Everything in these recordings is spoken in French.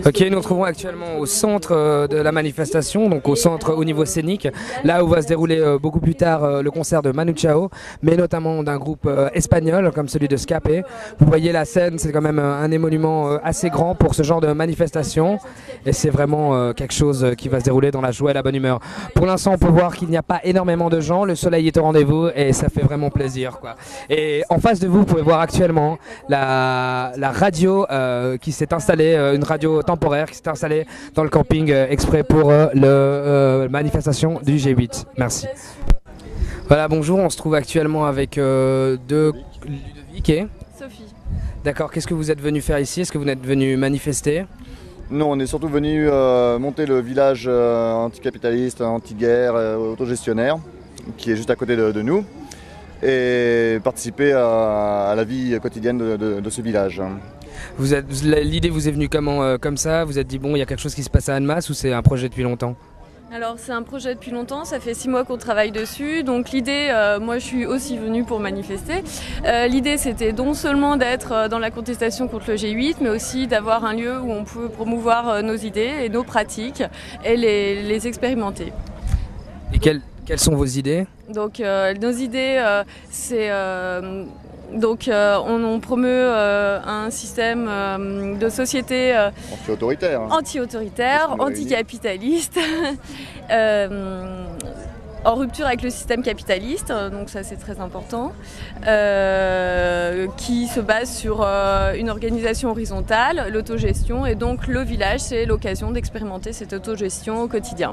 Ok, nous nous trouvons actuellement au centre de la manifestation, donc au centre au niveau scénique, là où va se dérouler beaucoup plus tard le concert de Manu Chao, mais notamment d'un groupe espagnol comme celui de Scapé. Vous voyez la scène, c'est quand même un émolument assez grand pour ce genre de manifestation, et c'est vraiment quelque chose qui va se dérouler dans la joie et la bonne humeur. Pour l'instant, on peut voir qu'il n'y a pas énormément de gens, le soleil est au rendez-vous et ça fait vraiment plaisir, quoi. Et en face de vous, vous pouvez voir actuellement la radio qui s'est installée, une radio temporaire qui s'est installée dans le camping exprès pour la manifestation du G8. Merci. Voilà, bonjour, on se trouve actuellement avec Ludovic et Sophie. D'accord, qu'est-ce que vous êtes venu faire ici? Est-ce que vous êtes venu manifester? Non, on est surtout venu monter le village anticapitaliste, anti-guerre, autogestionnaire, qui est juste à côté de nous, et participer à la vie quotidienne de ce village. L'idée vous est venue comment, comme ça? Vous êtes dit, bon, il y a quelque chose qui se passe à Annemasse ou c'est un projet depuis longtemps? Alors c'est un projet depuis longtemps, ça fait 6 mois qu'on travaille dessus, donc l'idée, moi je suis aussi venue pour manifester. L'idée c'était non seulement d'être dans la contestation contre le G8, mais aussi d'avoir un lieu où on peut promouvoir nos idées et nos pratiques et les expérimenter. Et quelles sont vos idées? Donc nos idées, c'est... on promeut un système de société anti-autoritaire, anticapitaliste, en rupture avec le système capitaliste, donc ça c'est très important, qui se base sur une organisation horizontale, l'autogestion, et donc le village c'est l'occasion d'expérimenter cette autogestion au quotidien.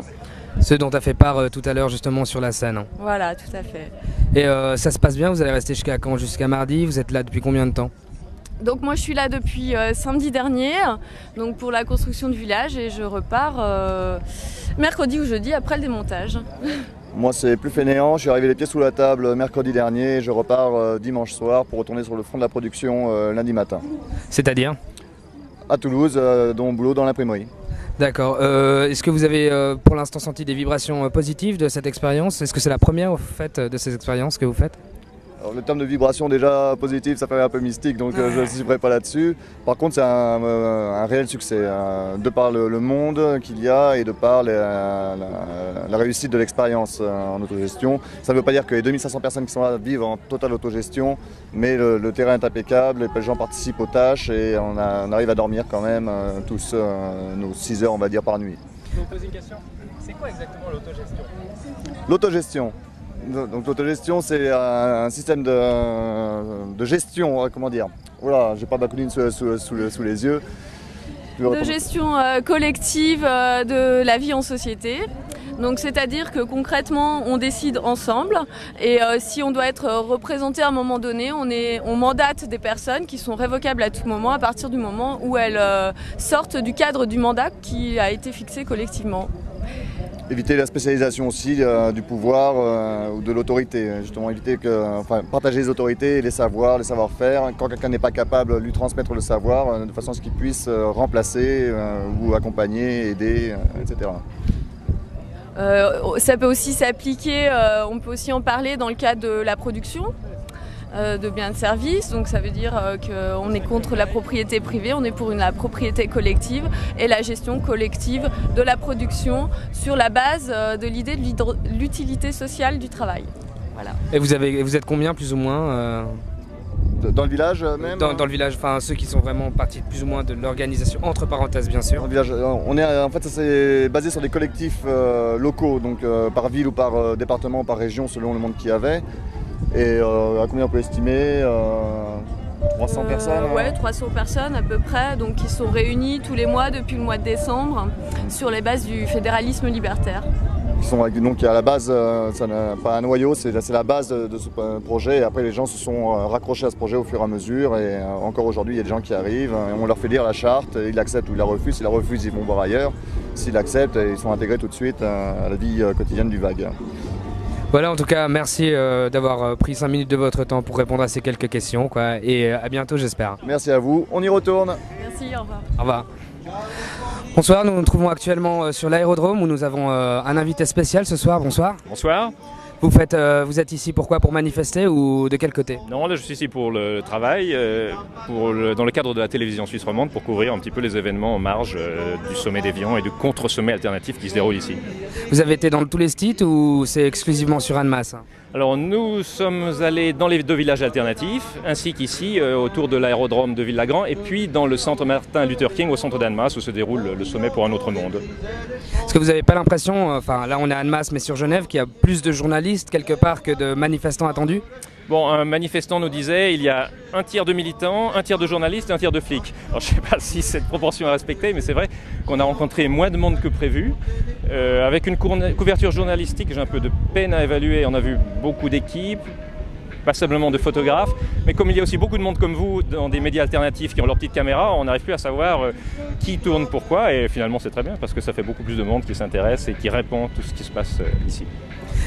Ce dont tu as fait part tout à l'heure justement sur la scène. Voilà, tout à fait. Et ça se passe bien, vous allez rester jusqu'à quand? Jusqu'à mardi? Vous êtes là depuis combien de temps? Donc moi je suis là depuis samedi dernier, donc pour la construction du village, et je repars mercredi ou jeudi après le démontage. Moi c'est plus fainéant, je suis arrivé les pieds sous la table mercredi dernier, et je repars dimanche soir pour retourner sur le front de la production lundi matin. C'est-à-dire? À Toulouse, dans mon boulot dans l'imprimerie. D'accord. Est-ce que vous avez pour l'instant senti des vibrations positives de cette expérience? Est-ce que c'est la première au fait de ces expériences que vous faites? Alors, le terme de vibration déjà positive, ça fait un peu mystique, donc je ne cibrerai pas là-dessus. Par contre, c'est un réel succès, de par le monde qu'il y a et de par la réussite de l'expérience en autogestion. Ça ne veut pas dire que les 2500 personnes qui sont là vivent en totale autogestion, mais le terrain est impeccable, les gens participent aux tâches et on arrive à dormir quand même tous nos 6 heures, on va dire, par nuit. Je vais vous poser une question. C'est quoi exactement l'autogestion? L'autogestion. Donc l'autogestion, c'est un système de gestion, comment dire. Voilà, j'ai pas Bakounine sous les yeux. De gestion collective de la vie en société. Donc c'est-à-dire que concrètement on décide ensemble, et si on doit être représenté à un moment donné, on mandate des personnes qui sont révocables à tout moment à partir du moment où elles sortent du cadre du mandat qui a été fixé collectivement. Éviter la spécialisation aussi du pouvoir ou de l'autorité, justement partager les autorités, les savoirs, les savoir-faire. Quand quelqu'un n'est pas capable, lui transmettre le savoir de façon à ce qu'il puisse remplacer ou accompagner, aider, etc. Ça peut aussi s'appliquer, on peut aussi en parler dans le cadre de la production de biens de services, donc ça veut dire qu'on est contre la propriété privée, on est pour la propriété collective et la gestion collective de la production sur la base de l'idée de l'utilité sociale du travail. Voilà. Et vous êtes combien plus ou moins dans le village même? Dans le village, enfin ceux qui sont vraiment partis plus ou moins de l'organisation, entre parenthèses bien sûr. Dans le village, en fait ça s'est basé sur des collectifs locaux, donc par ville ou par département ou par région selon le monde qu'il y avait. Et à combien on peut estimer 300 personnes? Ouais, 300 personnes à peu près, donc qui sont réunies tous les mois depuis le mois de décembre sur les bases du fédéralisme libertaire. Donc à la base, ça n'a pas un noyau, c'est la base de ce projet, et après les gens se sont raccrochés à ce projet au fur et à mesure, et encore aujourd'hui il y a des gens qui arrivent, et on leur fait lire la charte, ils l'acceptent ou ils la refusent. S'ils la refusent, ils vont voir ailleurs. S'ils l'acceptent, ils sont intégrés tout de suite à la vie quotidienne du VAG. Voilà, en tout cas, merci d'avoir pris 5 minutes de votre temps pour répondre à ces quelques questions, quoi, et à bientôt j'espère. Merci à vous, on y retourne. Merci, au revoir. Au revoir. Bonsoir, nous nous trouvons actuellement sur l'aérodrome où nous avons un invité spécial ce soir. Bonsoir. Bonsoir. Vous êtes ici pourquoi? Pour manifester ou de quel côté? Non, là je suis ici pour le travail, dans le cadre de la télévision suisse romande, pour couvrir un petit peu les événements en marge du sommet d'Évian et du contre-sommet alternatif qui se déroule ici. Vous avez été dans tous les sites ou c'est exclusivement sur Annemasse? Alors nous sommes allés dans les 2 villages alternatifs, ainsi qu'ici autour de l'aérodrome de Villagrand et puis dans le centre Martin Luther King au centre d'Annemasse où se déroule le sommet pour un autre monde. Est-ce que vous n'avez pas l'impression, enfin là on est à Annemasse mais sur Genève, qu'il y a plus de journalistes quelque part que de manifestants attendus? Bon, un manifestant nous disait il y a un tiers de militants, un tiers de journalistes et un tiers de flics. Alors je ne sais pas si cette proportion est respectée, mais c'est vrai qu'on a rencontré moins de monde que prévu. Avec une couverture journalistique, j'ai un peu de peine à évaluer. On a vu beaucoup d'équipes, passablement de photographes, mais comme il y a aussi beaucoup de monde comme vous dans des médias alternatifs qui ont leur petite caméra, on n'arrive plus à savoir qui tourne pourquoi, et finalement c'est très bien parce que ça fait beaucoup plus de monde qui s'intéresse et qui répond à tout ce qui se passe ici.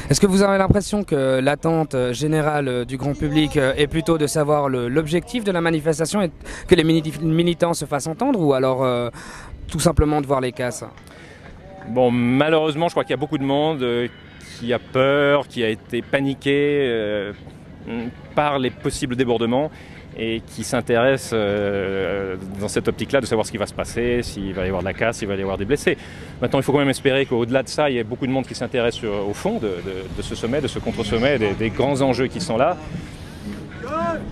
Est-ce que vous avez l'impression que l'attente générale du grand public est plutôt de savoir l'objectif de la manifestation et que les militants se fassent entendre, ou alors tout simplement de voir les casses? Bon, malheureusement, je crois qu'il y a beaucoup de monde qui a peur, qui a été paniqué par les possibles débordements et qui s'intéresse dans cette optique-là de savoir ce qui va se passer, s'il va y avoir de la casse, s'il va y avoir des blessés. Maintenant, il faut quand même espérer qu'au-delà de ça, il y ait beaucoup de monde qui s'intéresse au fond de ce sommet, de ce contre-sommet, des grands enjeux qui sont là.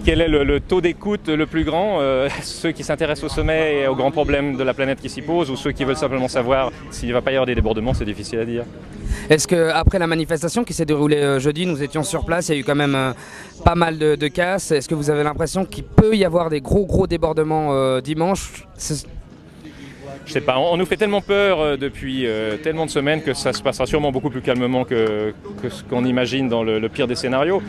Quel est le taux d'écoute le plus grand? Ceux qui s'intéressent au sommet et aux grands problèmes de la planète qui s'y posent, ou ceux qui veulent simplement savoir s'il ne va pas y avoir des débordements? C'est difficile à dire. Est-ce qu'après la manifestation qui s'est déroulée jeudi, nous étions sur place, il y a eu quand même pas mal de casses. Est-ce que vous avez l'impression qu'il peut y avoir des gros débordements dimanche? Je sais pas, on nous fait tellement peur depuis tellement de semaines que ça se passera sûrement beaucoup plus calmement que ce qu'on imagine dans le pire des scénarios.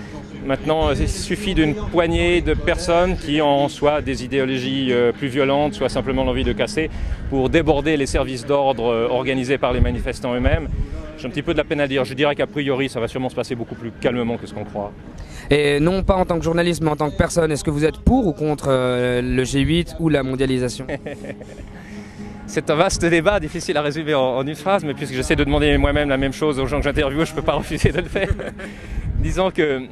Maintenant, il suffit d'une poignée de personnes qui ont soit des idéologies plus violentes, soit simplement l'envie de casser, pour déborder les services d'ordre organisés par les manifestants eux-mêmes. J'ai un petit peu de la peine à dire. Je dirais qu'a priori, ça va sûrement se passer beaucoup plus calmement que ce qu'on croit. Et non pas en tant que journaliste, mais en tant que personne, est-ce que vous êtes pour ou contre le G8 ou la mondialisation? C'est un vaste débat, difficile à résumer en une phrase, mais puisque j'essaie de demander moi-même la même chose aux gens que j'interviewe, je ne peux pas refuser de le faire. Disons que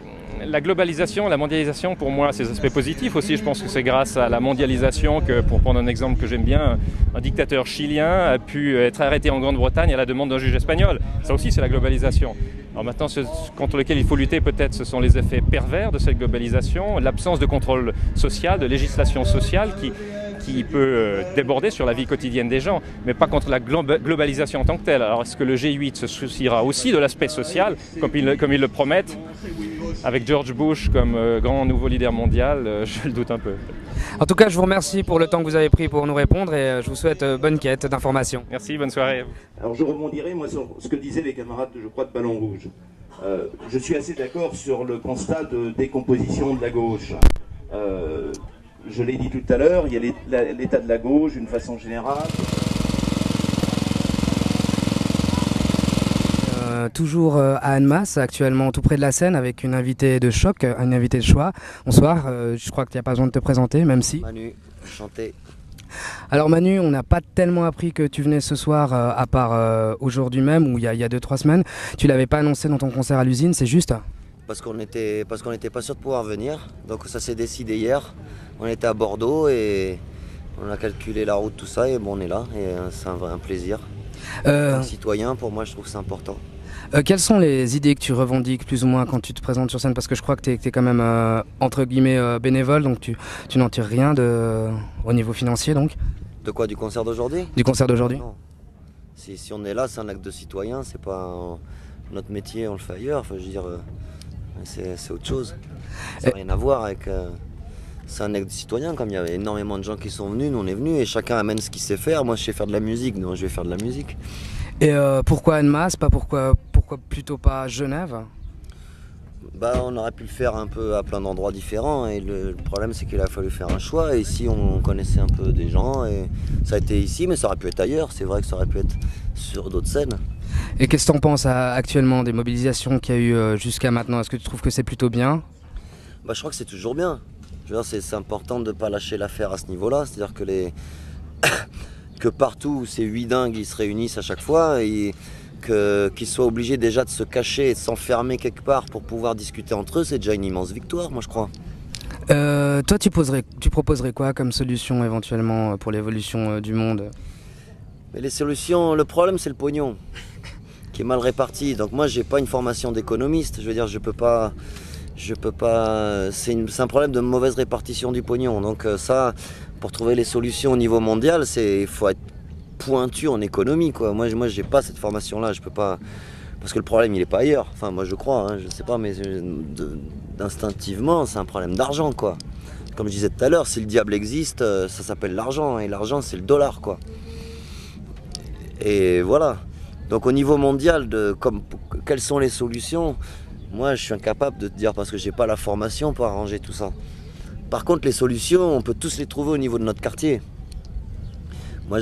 la globalisation, la mondialisation, pour moi, c'est des aspects positifs aussi. Je pense que c'est grâce à la mondialisation que, pour prendre un exemple que j'aime bien, un dictateur chilien a pu être arrêté en Grande-Bretagne à la demande d'un juge espagnol. Ça aussi, c'est la globalisation. Alors maintenant, ce contre lequel il faut lutter, peut-être, ce sont les effets pervers de cette globalisation, l'absence de contrôle social, de législation sociale qui peut déborder sur la vie quotidienne des gens, mais pas contre la globalisation en tant que telle. Alors est-ce que le G8 se souciera aussi de l'aspect social, comme ils le promettent, avec George Bush comme grand nouveau leader mondial? Je le doute un peu. En tout cas, je vous remercie pour le temps que vous avez pris pour nous répondre et je vous souhaite bonne quête d'informations. Merci, bonne soirée. Alors je rebondirai moi sur ce que disaient les camarades, je crois, de Ballon Rouge. Je suis assez d'accord sur le constat de décomposition de la gauche. Je l'ai dit tout à l'heure, il y a l'état de la gauche d'une façon générale. Toujours à Annemasse, actuellement tout près de la Seine, avec une invitée de choc, une invitée de choix. Bonsoir, je crois qu'il n'y a pas besoin de te présenter, même si... Manu, enchanté. Alors Manu, on n'a pas tellement appris que tu venais ce soir, à part aujourd'hui même, ou il y a 2-3 semaines. Tu l'avais pas annoncé dans ton concert à l'usine, c'est juste? Parce qu'on n'était pas sûr de pouvoir venir, donc ça s'est décidé hier. On était à Bordeaux et on a calculé la route, tout ça, et bon, on est là, et c'est un plaisir. Un citoyen, pour moi, je trouve que c'est important. Quelles sont les idées que tu revendiques plus ou moins quand tu te présentes sur scène? Parce que je crois que tu es quand même entre guillemets bénévole, donc tu n'en tires rien au niveau financier donc. De quoi? Du concert d'aujourd'hui? Du concert d'aujourd'hui? Non. Si on est là, c'est un acte de citoyen, c'est pas notre métier, on le fait ailleurs. Enfin, je veux dire, c'est autre chose. Ça n'a rien à voir avec... c'est un acte de citoyen, comme il y avait énormément de gens qui sont venus, nous on est venus et chacun amène ce qu'il sait faire. Moi je sais faire de la musique, donc je vais faire de la musique. Et pourquoi Annemasse, pourquoi plutôt pas Genève? Bah, on aurait pu le faire un peu à plein d'endroits différents et le problème c'est qu'il a fallu faire un choix. Et ici on connaissait un peu des gens et ça a été ici, mais ça aurait pu être ailleurs. C'est vrai que ça aurait pu être sur d'autres scènes. Et qu'est-ce que tu en penses actuellement des mobilisations qu'il y a eu jusqu'à maintenant? Est-ce que tu trouves que c'est plutôt bien? Bah, je crois que c'est toujours bien. C'est important de ne pas lâcher l'affaire à ce niveau-là. C'est-à-dire que que partout où ces 8 dingues ils se réunissent à chaque fois, et qu'ils soient obligés déjà de se cacher et de s'enfermer quelque part pour pouvoir discuter entre eux, c'est déjà une immense victoire, moi je crois. Toi, tu proposerais quoi comme solution éventuellement pour l'évolution du monde? Mais les solutions, le problème c'est le pognon qui est mal réparti. Donc moi j'ai pas une formation d'économiste, je veux dire je peux pas, c'est un problème de mauvaise répartition du pognon. Donc ça, pour trouver les solutions au niveau mondial, il faut être pointu en économie quoi. Moi j'ai pas cette formation là, je peux pas, parce que le problème il est pas ailleurs. Enfin moi je crois, hein, je sais pas, mais instinctivement c'est un problème d'argent quoi. Comme je disais tout à l'heure, si le diable existe, ça s'appelle l'argent, et l'argent c'est le dollar quoi. Et voilà. Donc au niveau mondial, quelles sont les solutions? Moi je suis incapable de te dire parce que j'ai pas la formation pour arranger tout ça. Par contre les solutions, on peut tous les trouver au niveau de notre quartier. Moi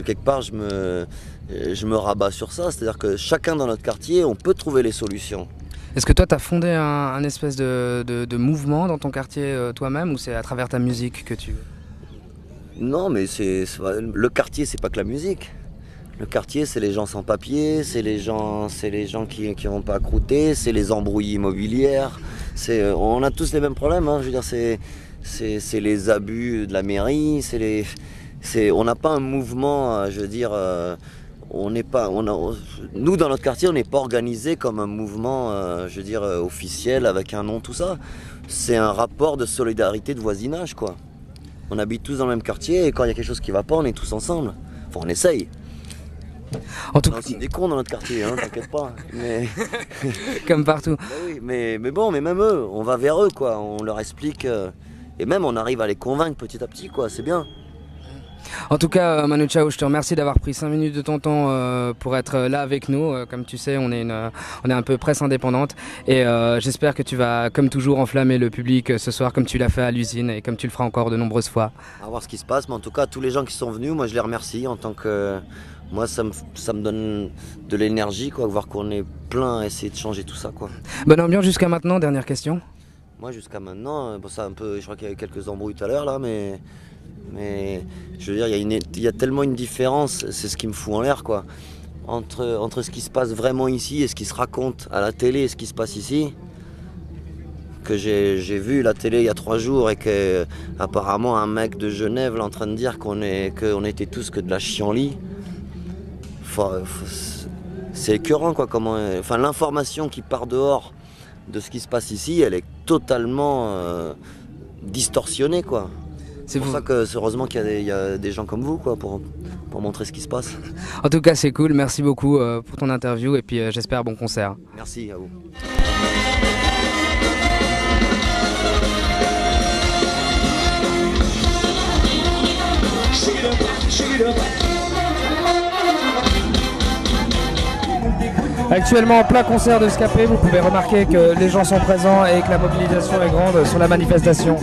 quelque part je me rabats sur ça, c'est-à-dire que chacun dans notre quartier, on peut trouver les solutions. Est-ce que toi tu as fondé un espèce de mouvement dans ton quartier toi-même, ou c'est à travers ta musique que tu... Non mais le quartier c'est pas que la musique. Le quartier, c'est les gens sans papier, c'est les gens qui n'ont pas croûté, c'est les embrouilles immobilières. On a tous les mêmes problèmes, hein, je veux dire, c'est les abus de la mairie, on n'a pas un mouvement, je veux dire, nous dans notre quartier, on n'est pas organisé comme un mouvement, je veux dire, officiel avec un nom, tout ça. C'est un rapport de solidarité, de voisinage, quoi. On habite tous dans le même quartier et quand il y a quelque chose qui ne va pas, on est tous ensemble. Enfin, on essaye. On a aussi des cons dans notre quartier, hein, t'inquiète pas. Mais... Comme partout. Bah oui, mais même eux, on va vers eux, quoi. On leur explique, et même on arrive à les convaincre petit à petit, quoi. C'est bien. En tout cas, Manu Chao, je te remercie d'avoir pris 5 minutes de ton temps pour être là avec nous. Comme tu sais, on est un peu presse indépendante, et j'espère que tu vas, comme toujours, enflammer le public ce soir, comme tu l'as fait à l'usine et comme tu le feras encore de nombreuses fois. On va voir ce qui se passe, mais en tout cas, tous les gens qui sont venus, moi je les remercie en tant que... Moi, ça me donne de l'énergie, quoi, voir qu'on est plein à essayer de changer tout ça, quoi. Bonne ambiance jusqu'à maintenant, dernière question. Moi, jusqu'à maintenant, bon, ça un peu, je crois qu'il y a eu quelques embrouilles tout à l'heure, là, mais je veux dire, il y a tellement une différence, c'est ce qui me fout en l'air, quoi. Entre ce qui se passe vraiment ici et ce qui se raconte à la télé et ce qui se passe ici. Que j'ai vu la télé il y a 3 jours et que apparemment un mec de Genève là, en train de dire qu'on était tous que de la chienlit. C'est écœurant quoi, l'information qui part dehors de ce qui se passe ici, elle est totalement distorsionnée quoi. C'est pour ça que heureusement qu'il y a des gens comme vous quoi, pour montrer ce qui se passe. En tout cas c'est cool, merci beaucoup pour ton interview et puis j'espère bon concert. Merci à vous. Actuellement en plein concert de Scapé, vous pouvez remarquer que les gens sont présents et que la mobilisation est grande sur la manifestation.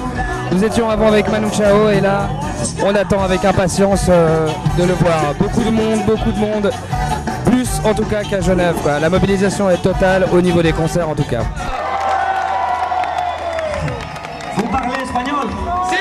Nous étions avant avec Manu Chao et là on attend avec impatience de le voir. Beaucoup de monde, plus en tout cas qu'à Genève, quoi. La mobilisation est totale au niveau des concerts en tout cas. Vous parlez espagnol? Si!